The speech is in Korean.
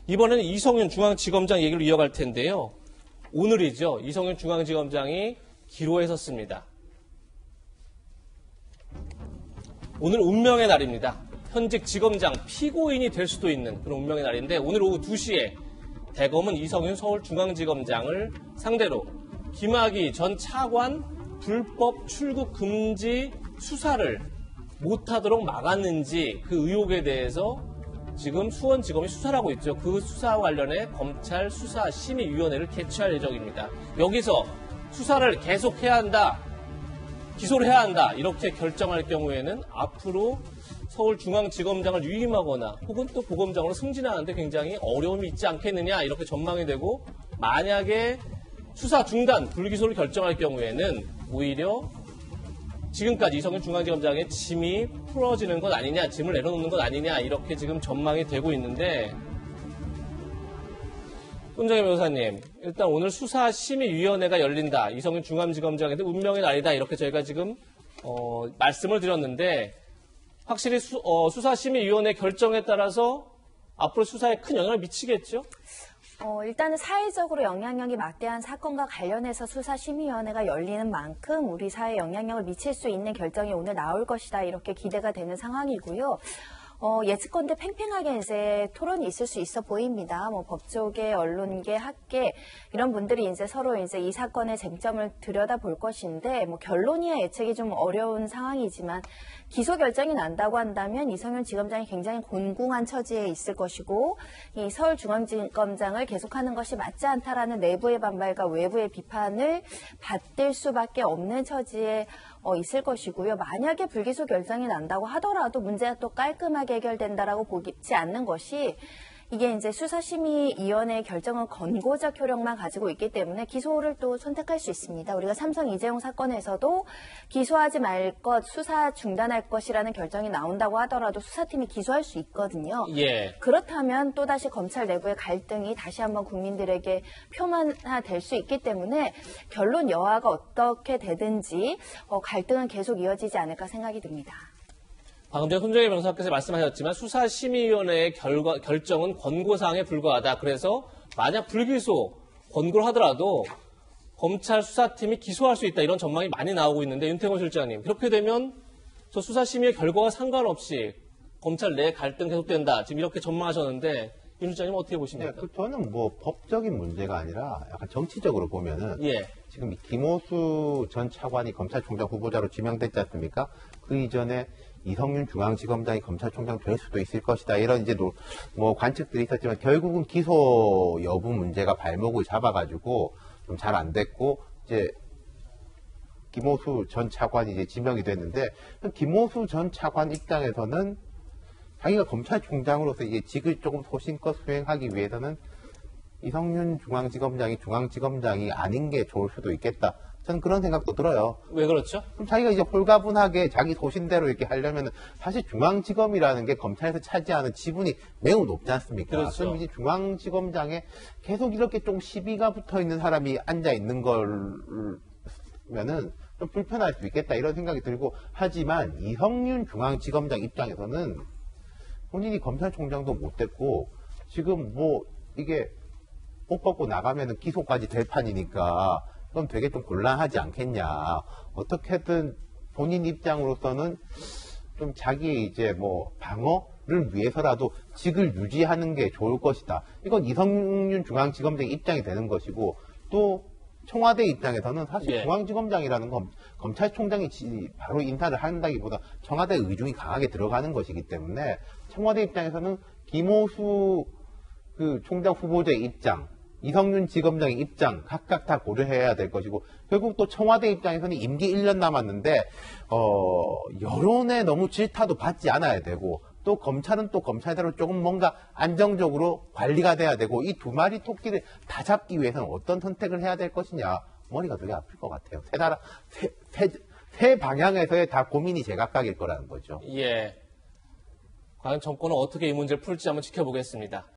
이번에는 이성윤 중앙지검장 얘기를 이어갈 텐데요. 오늘이죠. 이성윤 중앙지검장이 기로에 섰습니다. 오늘 운명의 날입니다. 현직 지검장 피고인이 될 수도 있는 그런 운명의 날인데 오늘 오후 2시에 대검은 이성윤 서울중앙지검장을 상대로 김학의 전 차관 불법 출국 금지 수사를 못하도록 막았는지 그 의혹에 대해서 지금 수원지검이 수사를 하고 있죠. 그 수사와 관련해 검찰 수사심의위원회를 개최할 예정입니다. 여기서 수사를 계속해야 한다, 기소를 해야 한다 이렇게 결정할 경우에는 앞으로 서울중앙지검장을 유임하거나 혹은 또 고검장으로 승진하는데 굉장히 어려움이 있지 않겠느냐 이렇게 전망이 되고 만약에 수사 중단, 불기소를 결정할 경우에는 오히려 지금까지 이성윤 중앙지검장의 짐이 풀어지는 것 아니냐, 짐을 내려놓는 것 아니냐 이렇게 지금 전망이 되고 있는데 손정혜 변호사님, 일단 오늘 수사심의위원회가 열린다. 이성윤 중앙지검장에도 운명의 날이다. 이렇게 저희가 지금 말씀을 드렸는데 확실히 수사심의위원회 결정에 따라서 앞으로 수사에 큰 영향을 미치겠죠? 일단은 사회적으로 영향력이 막대한 사건과 관련해서 수사심의위원회가 열리는 만큼 우리 사회에 영향력을 미칠 수 있는 결정이 오늘 나올 것이다. 이렇게 기대가 되는 상황이고요. 예측컨대 팽팽하게 이제 토론이 있을 수 있어 보입니다. 법조계, 언론계, 학계 이런 분들이 이제 서로 이제 이 사건의 쟁점을 들여다볼 것인데 결론이야 예측이 좀 어려운 상황이지만 기소 결정이 난다고 한다면 이성윤 지검장이 굉장히 곤궁한 처지에 있을 것이고 이 서울중앙지검장을 계속하는 것이 맞지 않다라는 내부의 반발과 외부의 비판을 받을 수밖에 없는 처지에 있을 것이고요. 만약에 불기소 결정이 난다고 하더라도 문제가 또 깔끔하게 해결된다라고 보지 않는 것이 이게 이제 수사심의위원회의 결정은 권고적 효력만 가지고 있기 때문에 기소를 또 선택할 수 있습니다. 우리가 삼성 이재용 사건에서도 기소하지 말 것, 수사 중단할 것이라는 결정이 나온다고 하더라도 수사팀이 기소할 수 있거든요. 예. 그렇다면 또다시 검찰 내부의 갈등이 다시 한번 국민들에게 표만화될 수 있기 때문에 결론 여하가 어떻게 되든지 갈등은 계속 이어지지 않을까 생각이 듭니다. 방금 전에 손정혜 변호사께서 말씀하셨지만 수사심의위원회의 결정은 권고사항에 불과하다. 그래서 만약 불기소 권고를 하더라도 검찰 수사팀이 기소할 수 있다. 이런 전망이 많이 나오고 있는데 윤태곤 실장님, 그렇게 되면 저 수사심의의 결과와 상관없이 검찰 내 갈등 계속된다. 지금 이렇게 전망하셨는데 윤 실장님 어떻게 보십니까? 네, 저는 법적인 문제가 아니라 약간 정치적으로 보면은 지금 김호수 전 차관이 검찰총장 후보자로 지명됐지 않습니까? 그 이전에 이성윤 중앙지검장이 검찰총장 될 수도 있을 것이다. 이런 이제 관측들이 있었지만 결국은 기소 여부 문제가 발목을 잡아가지고 좀 잘 안 됐고 이제 김호수 전 차관이 이제 지명이 됐는데 김호수 전 차관 입장에서는 자기가 검찰총장으로서 이제 직을 조금 소신껏 수행하기 위해서는 이성윤 중앙지검장이 아닌 게 좋을 수도 있겠다. 저는 그런 생각도 들어요. 왜 그렇죠? 그럼 자기가 이제 홀가분하게 자기 소신대로 이렇게 하려면 사실 중앙지검이라는 게 검찰에서 차지하는 지분이 매우 높지 않습니까? 그렇죠. 그럼 이제 중앙지검장에 계속 이렇게 좀 시비가 붙어 있는 사람이 앉아 있는 걸면은 좀 불편할 수 있겠다 이런 생각이 들고 하지만 이성윤 중앙지검장 입장에서는 본인이 검찰총장도 못 됐고 지금 이게 옷 벗고 나가면은 기소까지 될 판이니까 그럼 되게 좀 곤란하지 않겠냐. 어떻게든 본인 입장으로서는 좀 자기의 이제 방어를 위해서라도 직을 유지하는 게 좋을 것이다. 이건 이성윤 중앙지검장의 입장이 되는 것이고 또 청와대 입장에서는 사실 중앙지검장이라는 건 검찰총장이 바로 인사를 한다기보다 청와대 의중이 강하게 들어가는 것이기 때문에 청와대 입장에서는 김호수 그 총장 후보자의 입장, 이성윤 지검장의 입장 각각 다 고려해야 될 것이고 결국 또 청와대 입장에서는 임기 1년 남았는데 여론에 너무 질타도 받지 않아야 되고 또 검찰은 또 검찰대로 조금 뭔가 안정적으로 관리가 돼야 되고 이 두 마리 토끼를 다 잡기 위해서는 어떤 선택을 해야 될 것이냐 머리가 되게 아플 것 같아요. 세 방향에서의 다 고민이 제각각일 거라는 거죠. 과연 정권은 어떻게 이 문제를 풀지 한번 지켜보겠습니다.